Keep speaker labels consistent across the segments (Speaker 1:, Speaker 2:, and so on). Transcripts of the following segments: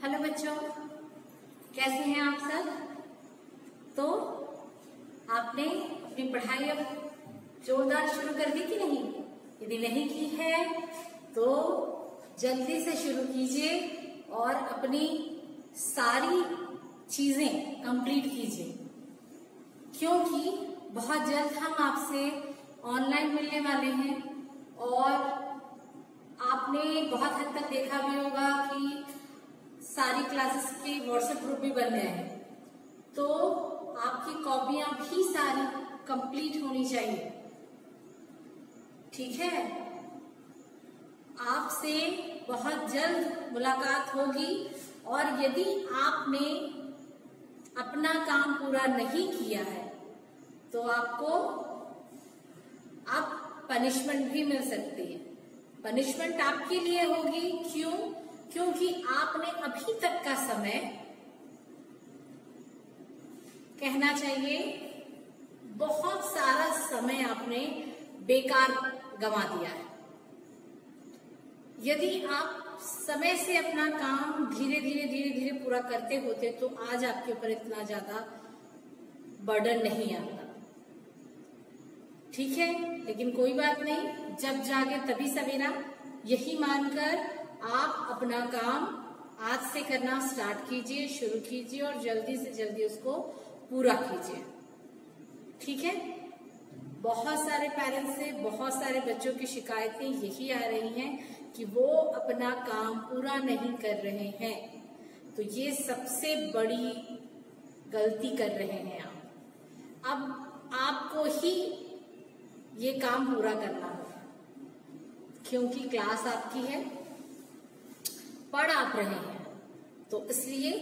Speaker 1: Hello बच्चों, कैसे हैं आप सब। तो आपने अपनी पढ़ाई अब जोरदार शुरू कर दी कि नहीं? यदि नहीं की है तो जल्दी से शुरू कीजिए और अपनी सारी चीजें कंप्लीट कीजिए, क्योंकि बहुत जल्द हम आपसे ऑनलाइन मिलने वाले हैं। और आपने बहुत हद तक देखा भी होगा कि सारी क्लासेस के व्हाट्सएप ग्रुप भी बन गए हैं, तो आपकी कॉपियां भी सारी कंप्लीट होनी चाहिए। ठीक है, आपसे बहुत जल्द मुलाकात होगी। और यदि आपने अपना काम पूरा नहीं किया है तो आपको अब पनिशमेंट भी मिल सकती है। पनिशमेंट आपके लिए होगी, क्यों? क्योंकि आपने अभी तक का समय, कहना चाहिए बहुत सारा समय आपने बेकार गंवा दिया है। यदि आप समय से अपना काम धीरे धीरे पूरा करते होते तो आज आपके ऊपर इतना ज्यादा बर्डन नहीं आता। ठीक है, लेकिन कोई बात नहीं, जब जागे तभी सवेरा, यही मानकर आप अपना काम आज से करना स्टार्ट कीजिए, शुरू कीजिए और जल्दी से जल्दी उसको पूरा कीजिए। ठीक है, बहुत सारे पेरेंट्स से बहुत सारे बच्चों की शिकायतें यही आ रही हैं कि वो अपना काम पूरा नहीं कर रहे हैं। तो ये सबसे बड़ी गलती कर रहे हैं आप। अब आपको ही ये काम पूरा करना होगा, क्योंकि क्लास आपकी है, पढ़ आप रहे हैं, तो इसलिए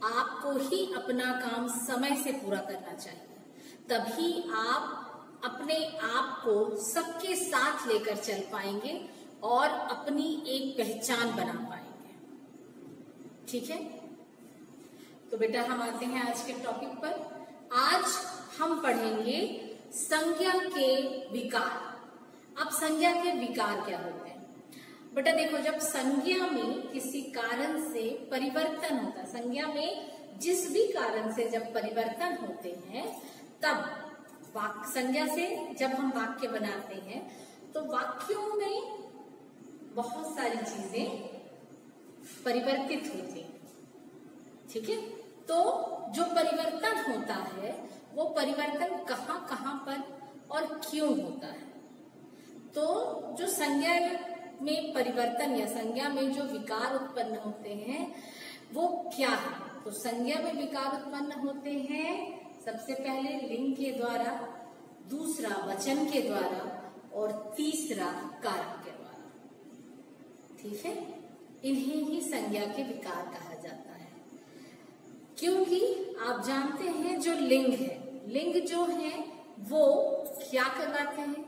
Speaker 1: आपको ही अपना काम समय से पूरा करना चाहिए। तभी आप अपने आप को सबके साथ लेकर चल पाएंगे और अपनी एक पहचान बना पाएंगे। ठीक है, तो बेटा हम आते हैं आज के टॉपिक पर। आज हम पढ़ेंगे संज्ञा के विकार। अब संज्ञा के विकार क्या होते हैं? बेटा देखो, जब संज्ञा में किसी कारण से परिवर्तन होता है, संज्ञा में जिस भी कारण से जब परिवर्तन होते हैं, तब संज्ञा से जब हम वाक्य बनाते हैं तो वाक्यों में बहुत सारी चीजें परिवर्तित होती हैं। ठीक है, तो जो परिवर्तन होता है वो परिवर्तन कहाँ कहाँ पर और क्यों होता है? तो जो संज्ञा में परिवर्तन या संज्ञा में जो विकार उत्पन्न होते हैं वो क्या है? तो संज्ञा में विकार उत्पन्न होते हैं सबसे पहले लिंग के द्वारा, दूसरा वचन के द्वारा और तीसरा कारक के द्वारा। ठीक है, इन्हें ही संज्ञा के विकार कहा जाता है। क्योंकि आप जानते हैं जो लिंग है, लिंग जो है वो क्या करवाते हैं?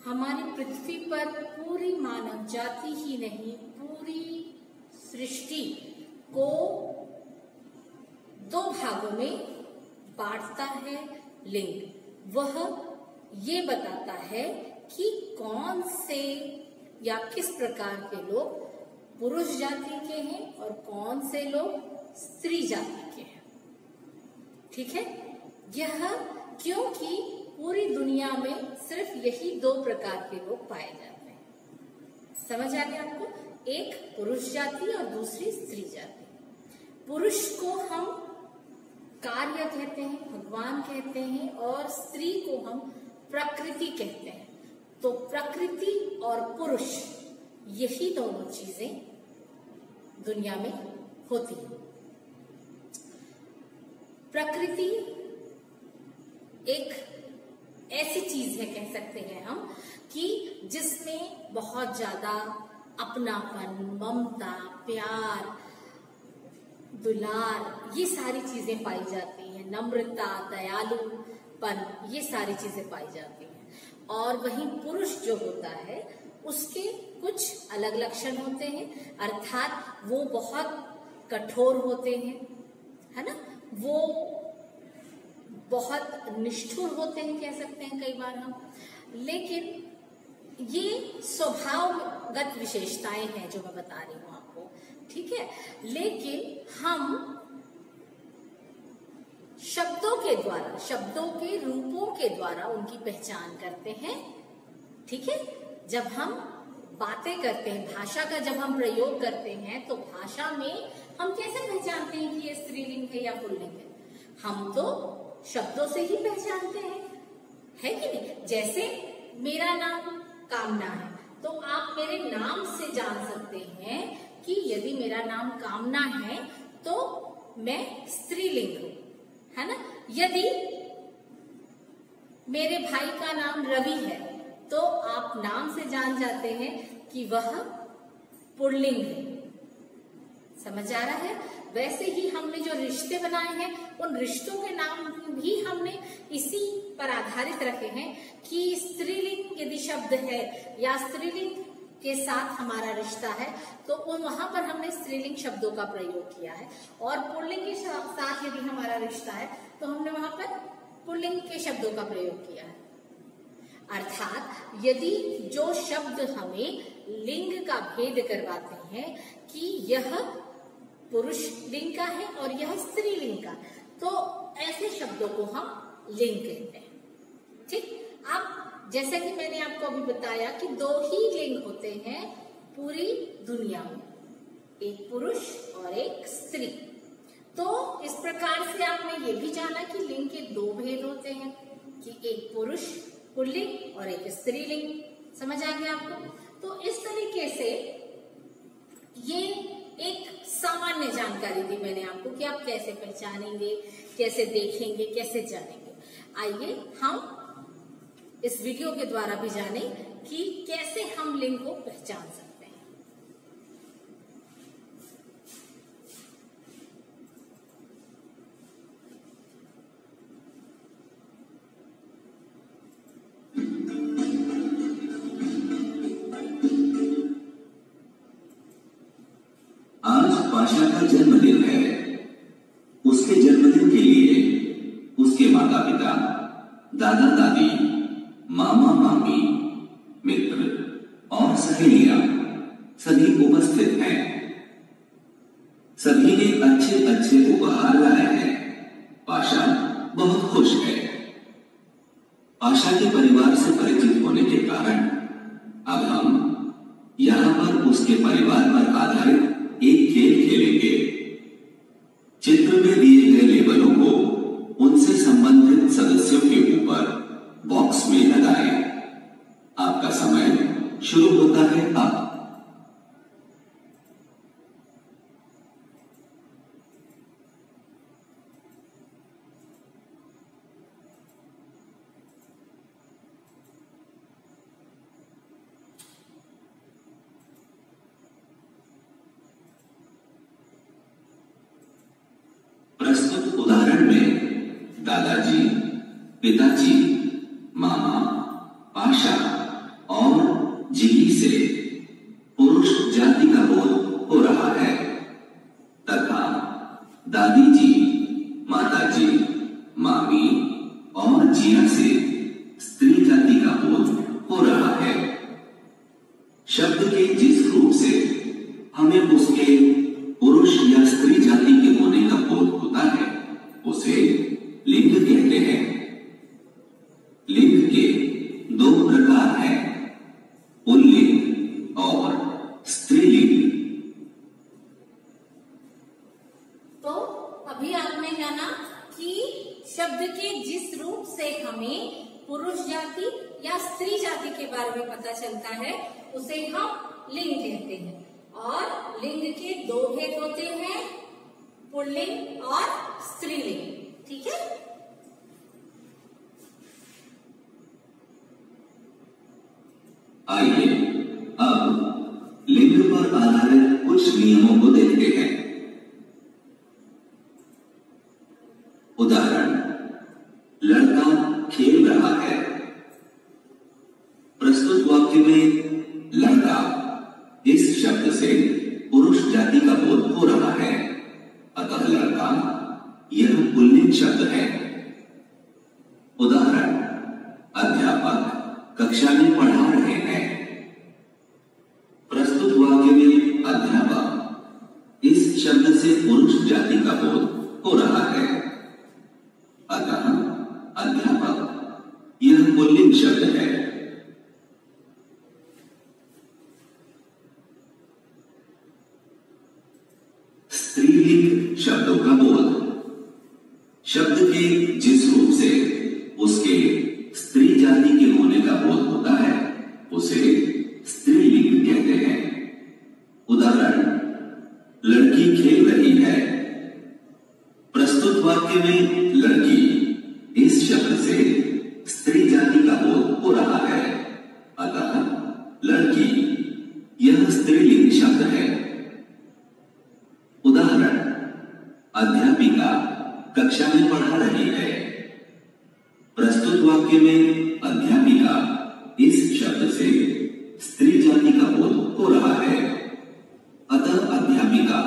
Speaker 1: हमारी पृथ्वी पर पूरी मानव जाति ही नहीं, पूरी सृष्टि को दो भागों में बांटता है लिंग। वह ये बताता है कि कौन से या किस प्रकार के लोग पुरुष जाति के हैं और कौन से लोग स्त्री जाति के हैं। ठीक है, यह क्योंकि पूरी दुनिया में सिर्फ यही दो प्रकार के लोग पाए जाते हैं। समझ आ गया आपको? एक पुरुष जाति और दूसरी स्त्री जाति। पुरुष को हम कार्य कहते हैं, भगवान कहते हैं, और स्त्री को हम प्रकृति कहते हैं। तो प्रकृति और पुरुष, यही दोनों चीजें दुनिया में होती हैं। प्रकृति एक ऐसी चीज है, कह सकते हैं हम, कि जिसमें बहुत ज्यादा अपनापन, ममता, प्यार, दुलार, ये सारी चीजें पाई जाती हैं। नम्रता, दयालुपन, ये सारी चीजें पाई जाती हैं। और वहीं पुरुष जो होता है उसके कुछ अलग लक्षण होते हैं, अर्थात वो बहुत कठोर होते हैं, है ना, वो बहुत निष्ठुर होते हैं, कह सकते हैं कई बार हम। लेकिन ये स्वभावगत विशेषताएं हैं जो मैं बता रही हूं आपको, ठीक है। लेकिन हम शब्दों के द्वारा, शब्दों के रूपों के द्वारा उनकी पहचान करते हैं, ठीक है। जब हम बातें करते हैं, भाषा का जब हम प्रयोग करते हैं, तो भाषा में हम कैसे पहचानते हैं कि ये स्त्रीलिंग है या पुल्लिंग है? हम तो शब्दों से ही पहचानते हैं, है कि नहीं? जैसे मेरा नाम कामना है, तो आप मेरे नाम से जान सकते हैं कि यदि मेरा नाम कामना है तो मैं स्त्रीलिंग हूं, है ना। यदि मेरे भाई का नाम रवि है तो आप नाम से जान जाते हैं कि वह पुल्लिंग है। समझ आ रहा है? वैसे ही हमने जो रिश्ते बनाए हैं, उन रिश्तों के नाम भी हमने इसी पर आधारित रखे हैं कि स्त्रीलिंग यदि शब्द है या स्त्रीलिंग के साथ हमारा रिश्ता है तो वहां पर हमने स्त्रीलिंग शब्दों का प्रयोग किया है, और पुल्लिंग के साथ यदि हमारा रिश्ता है तो हमने वहां पर पुल्लिंग के शब्दों का प्रयोग किया है। अर्थात यदि जो शब्द हमें लिंग का भेद करवाते हैं कि यह पुरुष लिंग का है और यह स्त्रीलिंग का, तो ऐसे शब्दों को हम लिंग कहते हैं, ठीक। अब जैसा कि मैंने आपको अभी बताया कि 2 ही लिंग होते हैं पूरी दुनिया में, एक पुरुष और एक स्त्री। तो इस प्रकार से आपने ये भी जाना कि लिंग के 2 भेद होते हैं, कि एक पुरुष पुल्लिंग और एक स्त्रीलिंग। समझ आ गया आपको? तो इस तरीके से ये एक सामान्य जानकारी दी मैंने आपको कि आप कैसे पहचानेंगे, कैसे देखेंगे, कैसे जानेंगे। आइए हम इस वीडियो के द्वारा भी जाने कि कैसे हम लिंग को पहचान सकते हैं।
Speaker 2: आज पाशा का जन्मदिन है। उसके जन्मदिन के लिए उसके माता पिता, दादा दादी, मामा मामी, मित्र और सहेलियां सभी उपस्थित हैं। सभी ने अच्छे अच्छे उपहार लाए हैं। पाशा बहुत खुश है। पाशा के परिवार से परिचित होने के कारण अब हम यहाँ पर उसके परिवार पर आधारित एक खेल खेलेंगे। चित्र में दिए गए लेबलों को उनसे संबंधित सदस्यों के ऊपर बॉक्स में लगाएं। आपका समय शुरू होता है अब। प्रस्तुत उदाहरण में दादाजी, पिताजी, मामा, पाशा और जीवी से पुरुष जाति का बोध हो रहा है, तथा दादी जी, माताजी, मामी और जिया से स्त्री जाति का बोध हो रहा है। शब्द के जिस रूप से हमें उसके पुरुष या स्त्री जाति के होने का बोध होता है उसे लिंग कहते हैं। लिंग के 2 प्रकार हैं, पुल्लिंग और स्त्रीलिंग।
Speaker 1: तो अभी आपने जाना कि शब्द के जिस रूप से हमें पुरुष जाति या स्त्री जाति के बारे में पता चलता है उसे हम लिंग कहते हैं। और लिंग के 2 भेद होते हैं, पुल्लिंग और स्त्रीलिंग, ठीक है।
Speaker 2: आइए अब लिंग पर आधारित कुछ नियमों को देखते हैं। उदाहरण, लड़का खेल रहा है। प्रस्तुत वाक्य में लड़का इस शब्द से पुरुष जाति का बोध हो रहा है, अतः लड़का यह पुल्लिंग शब्द है। उदाहरण, अध्यापक कक्षा में पढ़ा रहे हैं। जाति का बोध हो रहा है। अतः अध्यापक यह पुल्लिंग शब्द है। स्त्रीलिंग शब्दों का बोध। शब्द के जिस रूप से उसके स्त्री जाति के होने का बोध होता है उसे स्त्रीलिंग कहते हैं। उदाहरण, लड़की खेल रही है। प्रस्तुत वाक्य में लड़की इस शब्द से स्त्री जाति का बोध हो रहा है। अतः लड़की यह स्त्रीलिंग शब्द है। उदाहरण, अध्यापिका कक्षा में पढ़ा रही है। प्रस्तुत वाक्य में अध्यापिका इस शब्द से स्त्री जाति का बोध हो रहा है। अतः अध्यापिका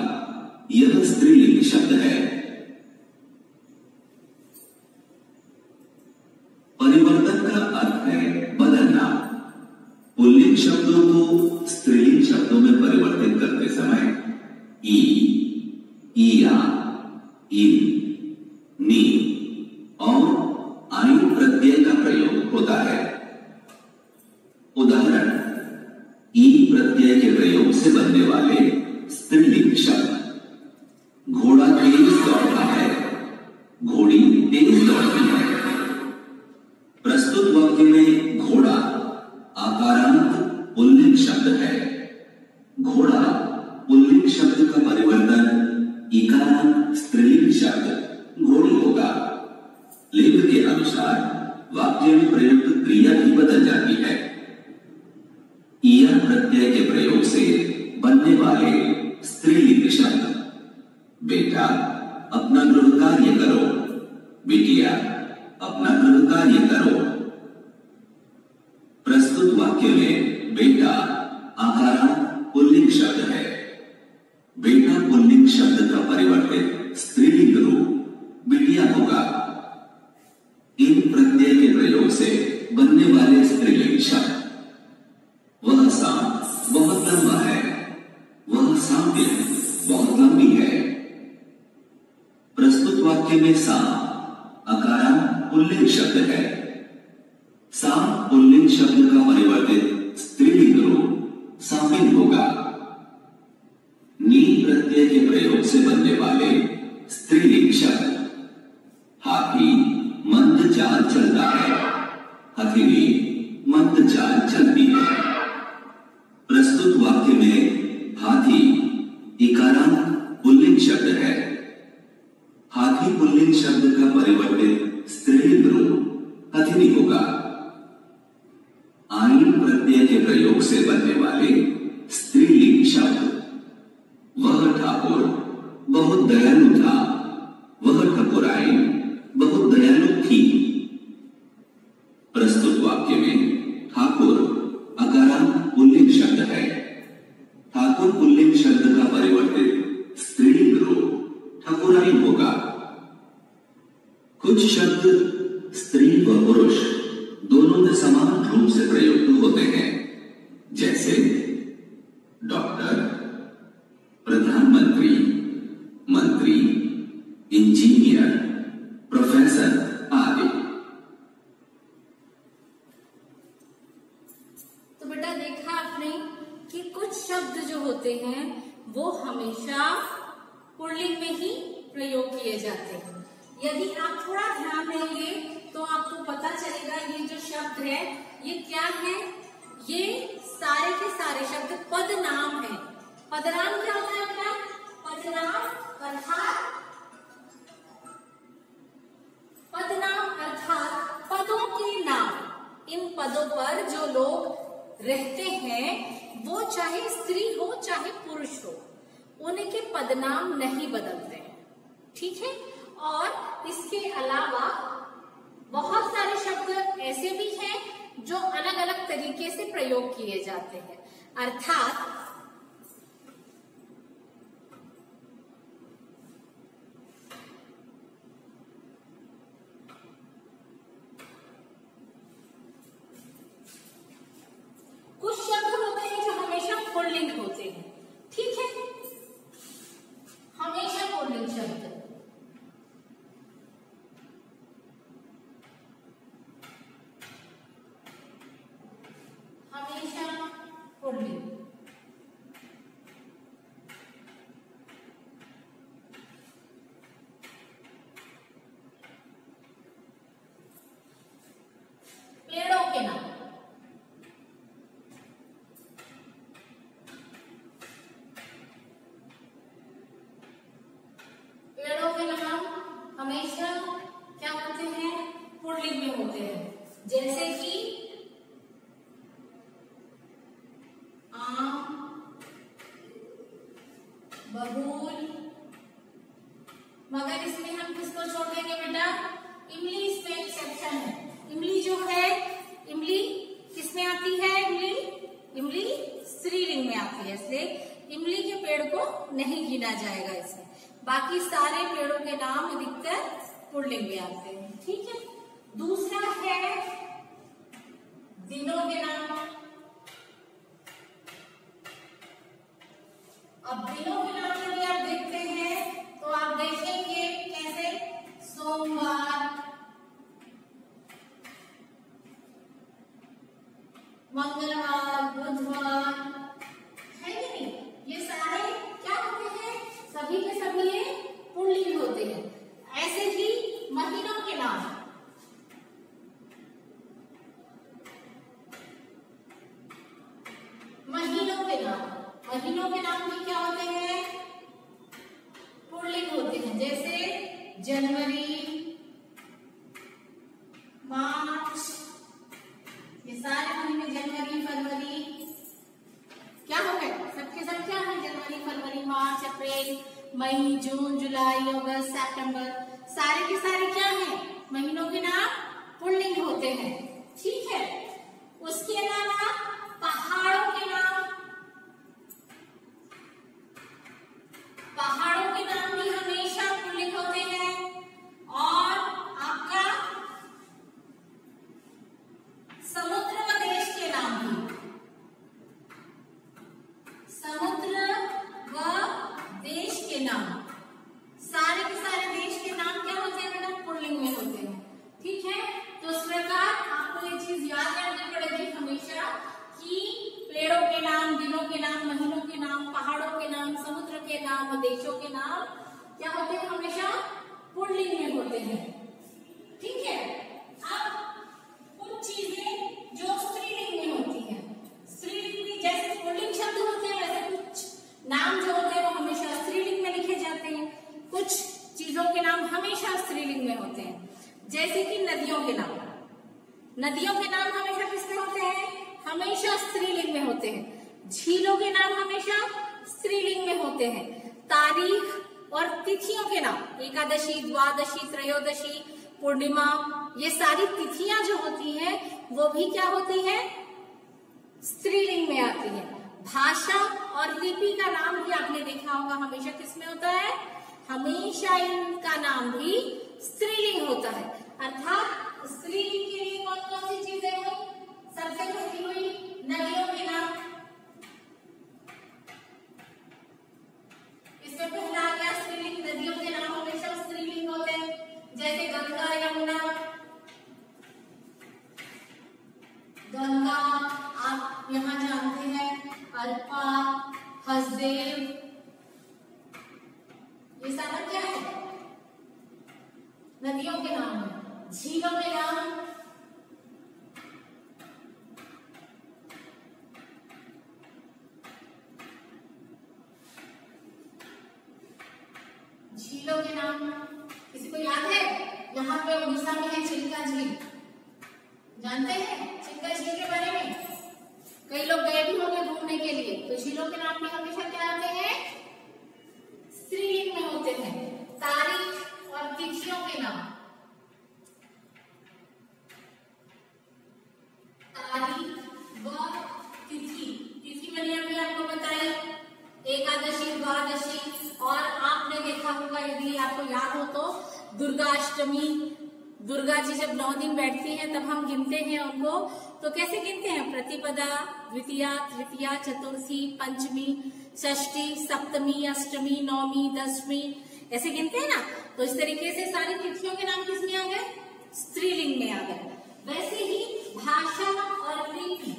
Speaker 2: यह स्त्रीलिंग शब्द है। परिवर्तन का अर्थ है बदलना। पुल्लिंग शब्दों को स्त्रीलिंग शब्दों में परिवर्तित करते समय ई, ईया, इन, नी और आई प्रत्यय का प्रयोग होता है। उदाहरण, ई प्रत्यय के प्रयोग से बनने वाले स्त्रीलिंग शब्द। घोड़ा तेज दौड़ता है, घोड़ी तेज दौड़ती है। प्रस्तुत वाक्य में घोड़ा आकारांत पुल्लिंग शब्द है। घोड़ा पुल्लिंग शब्द का परिवर्तन इकारांत स्त्रीलिंग शब्द घोड़ी होगा। लिंग के अनुसार वाक्य में प्रयुक्त क्रिया भी बदल जाती है। ईया प्रत्यय के प्रयोग से बनने वाले स्त्रीलिंग शब्द। बेटा अपना गृह कार्य करो, बिटिया अपना गृह कार्य करो। प्रस्तुत वाक्य में बेटा आकारांत पुल्लिंग शब्द है। बेटा पुल्लिंग शब्द का परिवर्तित स्त्रीलिंग रूप बिटिया होगा। इन प्रत्यय के प्रयोग से बनने वाले स्त्रीलिंग शब्द। वह सांप बहुत लंबा है, वह सांपिन बहुत लंबी है। प्रस्तुत वाक्य में सांप अकारांत पुल्लिंग शब्द है। सांप पुल्लिंग शब्द का परिवर्तित स्त्रीलिंग रूप सांपिन होगा। नी प्रत्यय के प्रयोग से बनने वाले स्त्रीलिंग शब्द। हाथी मंद चाल चलता है, हथेली मंद चाल चलती है। प्रस्तुत वाक्य में हाथी इकारांत पुल्लिंग शब्द है। हाथी पुल्लिंग शब्द का परिवर्तित स्त्रीलिंग रूप हथिनी होगा। आइन प्रत्यय के प्रयोग से बनने वाले स्त्रीलिंग शब्द। वह ठाकुर बहुत दयालु था, वह ठाकुराइन बहुत दयालु थी। प्रस्तुत वाक्य में ठाकुर अकारांत पुल्लिंग शब्द है। ठाकुर पुल्लिंग शब्द का परिवर्तित स्त्रीलिंग रूप ठाकुराइन होगा। कुछ शब्द स्त्री व पुरुष दोनों में समान रूप से प्रयुक्त होते हैं, जैसे डॉक्टर, प्रधानमंत्री, मंत्री, इंजीनियर, प्रोफेसर आदि।
Speaker 1: तो बेटा देखा आपने कि कुछ शब्द जो होते हैं वो हमेशा पुल्लिंग में ही प्रयोग किए जाते हैं। यदि आप थोड़ा ध्यान देंगे तो आपको पता चलेगा ये जो शब्द है ये क्या है। ये सारे के सारे शब्द पदनाम है। पदनाम क्या होता है बेटा? पदनाम अर्थात पदों के नाम। इन पदों पर जो लोग रहते हैं वो चाहे स्त्री हो चाहे पुरुष हो, उनके पदनाम नहीं बदलते हैं। ठीक है। और इसके अलावा बहुत सारे शब्द ऐसे भी हैं जो अलग अलग तरीके से प्रयोग किए जाते हैं। अर्थात कुछ शब्द होते हैं जो हमेशा पुल्लिंग होते हैं। ठीक है, हमेशा पुल्लिंग शब्द बबूल, मगर इसमें हम किसको छोड़ देंगे बेटा? इमली इसमें एक्सेप्शन है। इमली जो है, इमली किसमें आती है? इमली स्त्रीलिंग में आती है, इसलिए इमली के पेड़ को नहीं गिना जाएगा इसमें। बाकी सारे पेड़ों के नाम अधिकतर पुल्लिंग में आते हैं। ठीक है। दूसरा है दिनों के नाम। अब दिनों के नाम यदि आप देखते हैं तो आप देखेंगे कैसे? सोमवार, मंगलवार, बुधवार, है कि नहीं? ये सारे क्या होते हैं? सभी के सभी ये पुल्लिंग होते हैं। ऐसे ही महीनों के नाम, महीनों के नाम भी क्या होते हैं? पुल्लिंग होते हैं। जैसे जनवरी, मार्च, ये सारे महीने जनवरी, फरवरी क्या हो गए? सबके सब क्या है? जनवरी, फरवरी, मार्च, अप्रैल, मई, जून, जुलाई, अगस्त, सितंबर, सारे के सारे क्या हैं? महीनों के नाम पुल्लिंग होते हैं। ठीक है। उसके अलावा पहाड़ों के नाम, पहाड़ों के नाम भी हमेशा पुल्लिंग होते हैं। और आपका समुद्र व देश के नाम भी, समुद्र व देश के नाम, सारे के सारे देश के नाम क्या होते हैं बेटा? पुल्लिंग में होते हैं। ठीक है। तो इस प्रकार आपको ये चीज याद रखनी पड़ेगी हमेशा कि पेड़ों के नाम, दिनों के नाम, महीनों के नाम, पहाड़ों के नाम, समुद्र के नाम और देशों के नाम क्या होते हैं? हमेशा पुल्लिंग में होते हैं। ठीक है। अब कुछ चीजें जो स्त्रीलिंग में होती हैं, स्त्रीलिंग में जैसे पुल्लिंग शब्द होते हैं वैसे कुछ नाम जो होते हैं वो हमेशा स्त्रीलिंग में लिखे जाते हैं। कुछ चीजों के नाम हमेशा स्त्रीलिंग में होते हैं। जैसे कि नदियों के नाम, नदियों के नाम हमेशा किसमें होते हैं? हमेशा स्त्रीलिंग में होते हैं। झीलों के नाम हमेशा स्त्रीलिंग में होते हैं। तारीख और तिथियों के नाम, एकादशी, द्वादशी, त्रयोदशी, पूर्णिमा, ये सारी तिथियां जो होती हैं वो भी क्या होती है? स्त्रीलिंग में आती है। भाषा और लिपि का नाम भी आपने देखा होगा हमेशा किसमें होता है? हमेशा इनका नाम भी स्त्रीलिंग होता है। अर्थात स्त्रीलिंग के लिए कौन कौन सी चीजें हुई? सबसे पहली हुई नदियों के नाम, इसमें पहला आ गया स्त्रीलिंग। नदियों के नाम हमेशा स्त्रीलिंग होते हैं। जैसे गंगा, यमुना, गंगा आप यहाँ जानते हैं, अल्पा, हसदेव, ये सारा क्या है? नदियों के नाम है। झीलों के नाम, झीलों के नाम किसी को याद है? यहाँ पे उड़ीसा में है चिल्का झील, जानते हैं चिल्का झील के बारे में? कई लोग गए भी होंगे घूमने के लिए। तो झीलों के नाम भी हमेशा क्या आते हैं? स्त्रीलिंग में होते हैं। तारीख और तिथियों के नाम, तारीख व तिथि, तिथि मैंने अभी आपको बताई, एकादशी, द्वादशी, और आपने देखा होगा यदि आपको याद हो तो दुर्गाष्टमी, दुर्गा जी जब 9 दिन बैठती हैं तब हम गिनते हैं उनको। तो कैसे गिनते हैं? प्रतिपदा, द्वितीया, तृतीया, चतुर्थी, पंचमी, षष्ठी, सप्तमी, अष्टमी, नौमी, दसवीं, ऐसे गिनते हैं ना। तो इस तरीके से सारी तिथियों के नाम किसमें आ गए? स्त्रीलिंग में आ गए। वैसे ही भाषा और लिपि,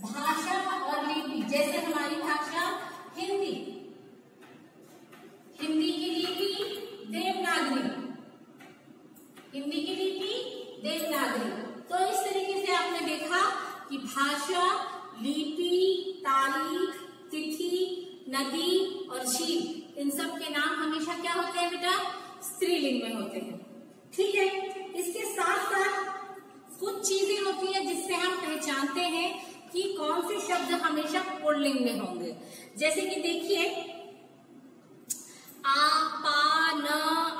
Speaker 1: भाषा और लिपि, जैसे हमारी भाषा हिंदी, हिंदी की लिपि देवनागरी, हिंदी की लिपि देवनागरी। तो इस तरीके से आपने देखा कि भाषा, लिपि, तारीख, तिथि, नदी और झील, इन सब के नाम हमेशा क्या होते हैं बेटा? स्त्रीलिंग में होते हैं। ठीक है। इसके साथ साथ कुछ चीजें होती है जिससे हम पहचानते हैं कि कौन से शब्द हमेशा पुल्लिंग में होंगे। जैसे कि देखिए आ, पा, न,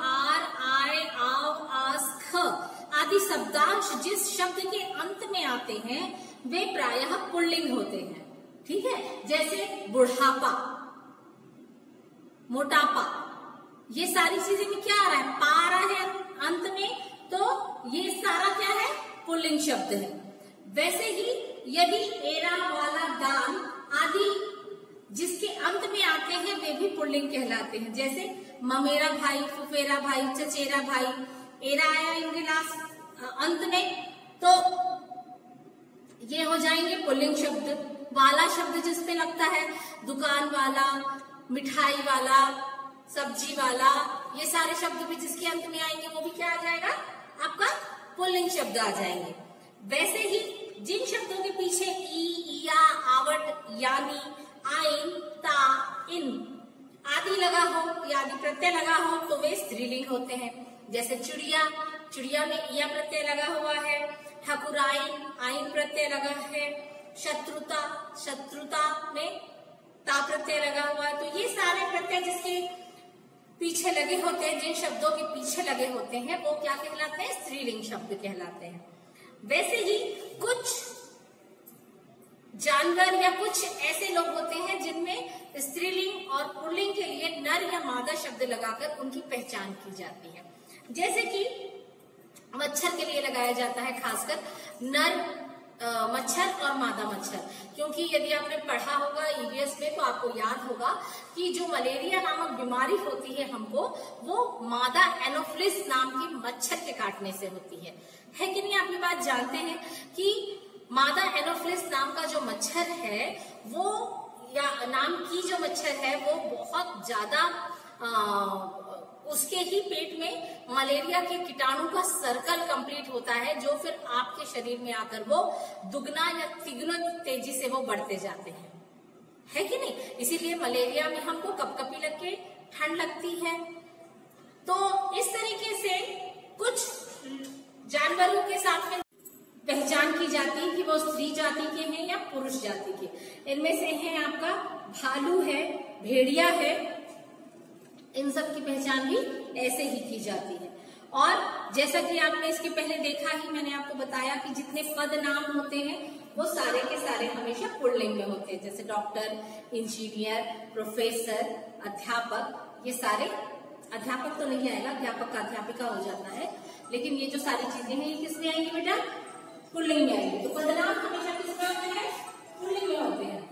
Speaker 1: आर, आय, आव, आस, ख आदि शब्दांश जिस शब्द के अंत में आते हैं वे प्रायः पुल्लिंग होते हैं। ठीक है, जैसे बुढ़ापा, मोटापा, ये सारी चीजें में क्या आ रहा है, पा आ रहा है अंत में, तो ये सारा क्या है, पुल्लिंग शब्द है। वैसे ही यदि एरा, वाला, दान आदि जिसके अंत में आते हैं वे भी पुल्लिंग कहलाते हैं। जैसे ममेरा भाई, फुफेरा भाई, चचेरा भाई, एरा आया इनके लास्ट अंत में, तो ये हो जाएंगे पुल्लिंग शब्द। वाला शब्द जिसपे लगता है, दुकान वाला, मिठाई वाला, सब्जी वाला, ये सारे शब्द भी जिसके अंत में आएंगे वो भी क्या आ जाएगा, आपका पुल्लिंग शब्द आ जाएंगे। वैसे ही जिन शब्दों के पीछे ई, इया, आवट, यानी, आइन, ता, इन आदि लगा हो या आदि प्रत्यय लगा हो तो वे स्त्रीलिंग होते हैं। जैसे चिड़िया, चिड़िया में इया प्रत्यय लगा हुआ है। ठकुराइन, आइन प्रत्यय लगा है। शत्रुता, शत्रुता में ता प्रत्यय लगा हुआ है। तो ये सारे प्रत्यय जिसके पीछे लगे होते हैं, जिन शब्दों के पीछे लगे होते हैं वो क्या कहलाते हैं, स्त्रीलिंग शब्द कहलाते हैं। वैसे ही कुछ जानवर या कुछ ऐसे लोग होते हैं जिनमें स्त्रीलिंग और पुल्लिंग के लिए नर या मादा शब्द लगाकर उनकी पहचान की जाती है। जैसे कि मच्छर के लिए लगाया जाता है खासकर नर मच्छर और मादा मच्छर, क्योंकि यदि आपने पढ़ा होगा ईवीएस में तो आपको याद होगा कि जो मलेरिया नामक बीमारी होती है हमको, वो मादा एनोफिलिस नाम की मच्छर के काटने से होती है कि नहीं। आप ये बात जानते हैं कि मादा एनोफिलिस नाम का जो मच्छर है वो, या नाम की जो मच्छर है वो बहुत ज्यादा उसके ही पेट में मलेरिया के कीटाणु का सर्कल कंप्लीट होता है, जो फिर आपके शरीर में आकर वो दुगना या तिगुना तेजी से वो बढ़ते जाते हैं, है कि नहीं। इसीलिए मलेरिया में हमको कपकपी लग के ठंड लगती है। तो इस तरीके से कुछ जानवरों के साथ में पहचान की जाती है कि वो स्त्री जाति के हैं या पुरुष जाति के। इनमें से है आपका भालू है, भेड़िया है, इन सब की पहचान भी ऐसे ही की जाती है। और जैसा कि आपने इसके पहले देखा ही, मैंने आपको बताया कि जितने पद नाम होते हैं वो सारे के सारे हमेशा पुल्लिंग में होते हैं। जैसे डॉक्टर, इंजीनियर, प्रोफेसर, अध्यापक, ये सारे, अध्यापक तो नहीं आएगा, अध्यापक का अध्यापिका हो जाता है, लेकिन ये जो सारी चीजें हैं ये किसमें आएंगी बेटा, पुल्लिंग में आएंगे। तो पदनाम हमेशा किसमें होते हैं, पुल्लिंग में होते हैं।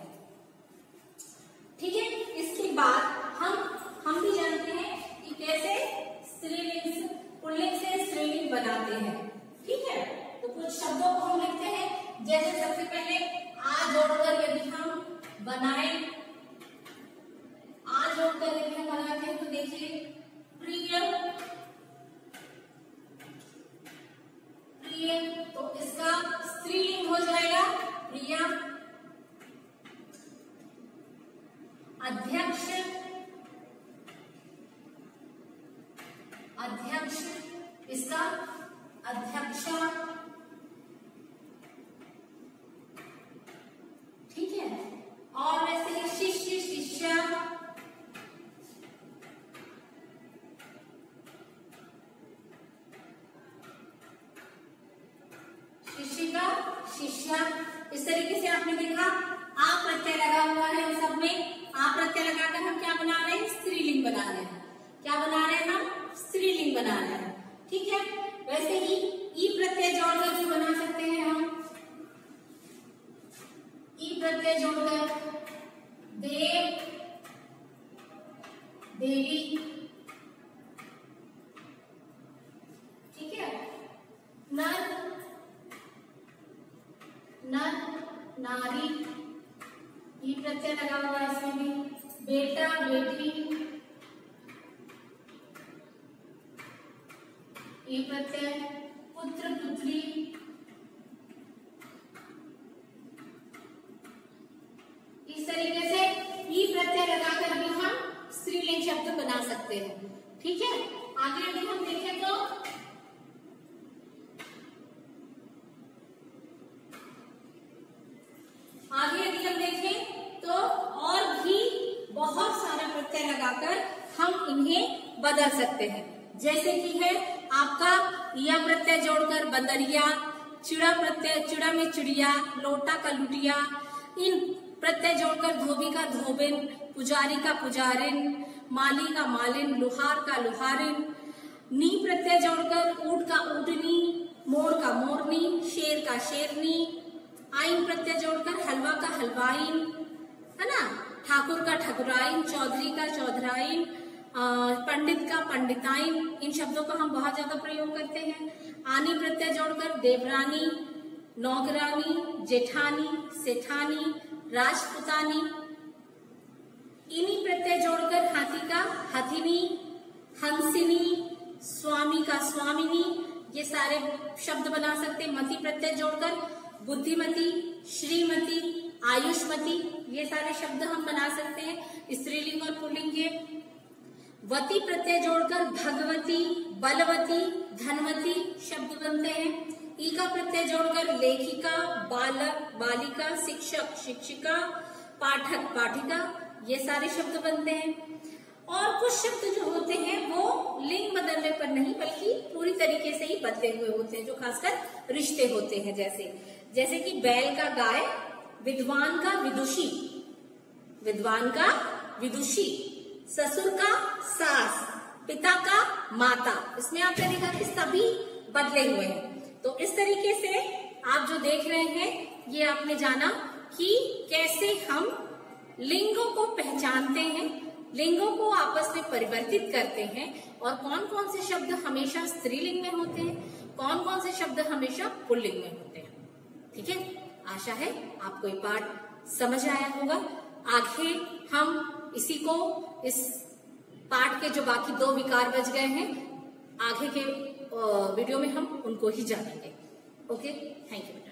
Speaker 1: ठीक है, इसके बाद हम भी जानते हैं कि कैसे स्त्रीलिंग, पुल्लिंग से स्त्रीलिंग बनाते हैं। ठीक है, तो कुछ शब्दों को हम लिखते हैं। जैसे सबसे पहले आ जोड़कर यदि हम बनाए, आ जोड़कर यदि हम बनाते हैं तो देखिए प्रिय, प्रिय, तो इसका स्त्रीलिंग हो जाएगा प्रिया। अध्यक्ष, अध्यक्ष, इसका अध्यक्षा। ठीक है, और वैसे ही शिष्य, शिष्या, शिक्षिका, शिष्या। इस तरीके से आपने देखा आ प्रत्यय लगा हुआ है उन सब में। आ प्रत्यय लगाकर हम क्या बना रहे हैं, स्त्रीलिंग बना रहे हैं। क्या बना रहे हैं हम, स्त्रीलिंग बना रहे हैं। ठीक है, वैसे ही ई प्रत्यय जोड़कर भी बना सकते हैं हम। ई प्रत्यय जोड़कर देव, देवी। ठीक है, नर, नर, नारी, ई प्रत्यय लगा हुआ है इसमें भी। बेटा, बेटी, ई प्रत्यय। पुत्र, पुत्री, इस तरीके से ई प्रत्यय लगाकर भी हम स्त्रीलिंग शब्द बना सकते हैं। ठीक है, आगे यदि हम देखें तो और भी बहुत सारा प्रत्यय लगाकर हम इन्हें बदल सकते हैं। जैसे कि है आपका या प्रत्यय जोड़कर बंदरिया, चिड़ा प्रत्यय, चिड़ा में चिड़िया, लोटा का लुटिया, इन प्रत्यय जोड़कर धोबी का धोबिन, पुजारी का पुजारिन, माली का मालिन, लुहार का लुहारिन, नी प्रत्यय जोड़कर ऊंट का ऊँटनी, मोर का मोरनी, शेर का शेरनी, आइन प्रत्यय जोड़कर हलवा का हलवाइन, है ना, ठाकुर का ठकुराइन, चौधरी का चौधराइन, पंडित का पंडिताइन, इन शब्दों का हम बहुत ज्यादा प्रयोग करते हैं। आनी प्रत्यय जोड़कर देवरानी, नौकरानी, जेठानी, सेठानी, राजपुतानी, इन्हीं प्रत्यय जोड़कर हाथी का हथिनी, हंसिनी, स्वामी का स्वामिनी, ये सारे शब्द बना सकते हैं। मति प्रत्यय जोड़कर बुद्धिमती, श्रीमती, आयुष्मती, ये सारे शब्द हम बना सकते हैं स्त्रीलिंग और पुल्लिंग के। वती प्रत्यय जोड़कर भगवती, बलवती, धनवती शब्द बनते हैं। ई का प्रत्यय जोड़कर लेखिका, बालक, बालिका, शिक्षक, शिक्षिका, पाठक, पाठिका, ये सारे शब्द बनते हैं। और कुछ शब्द जो होते हैं वो लिंग बदलने पर नहीं बल्कि पूरी तरीके से ही बदले हुए होते हैं, जो खासकर रिश्ते होते हैं। जैसे कि बैल का गाय, विद्वान का विदुषी, विद्वान का विदुषी, ससुर का सास, पिता का माता, इसमें आपने देखा कि सभी बदले हुए हैं। तो इस तरीके से आप जो देख रहे हैं ये आपने जाना कि कैसे हम लिंगों को पहचानते हैं, लिंगों को आपस में परिवर्तित करते हैं और कौन कौन से शब्द हमेशा स्त्रीलिंग में होते हैं, कौन कौन से शब्द हमेशा पुल्लिंग में होते हैं। ठीक है, आशा है आपको ये पाठ समझ आया होगा। आगे हम इस पाठ के जो बाकी 2 विकार बच गए हैं, आगे के वीडियो में हम उनको ही जानेंगे। Okay, thank you.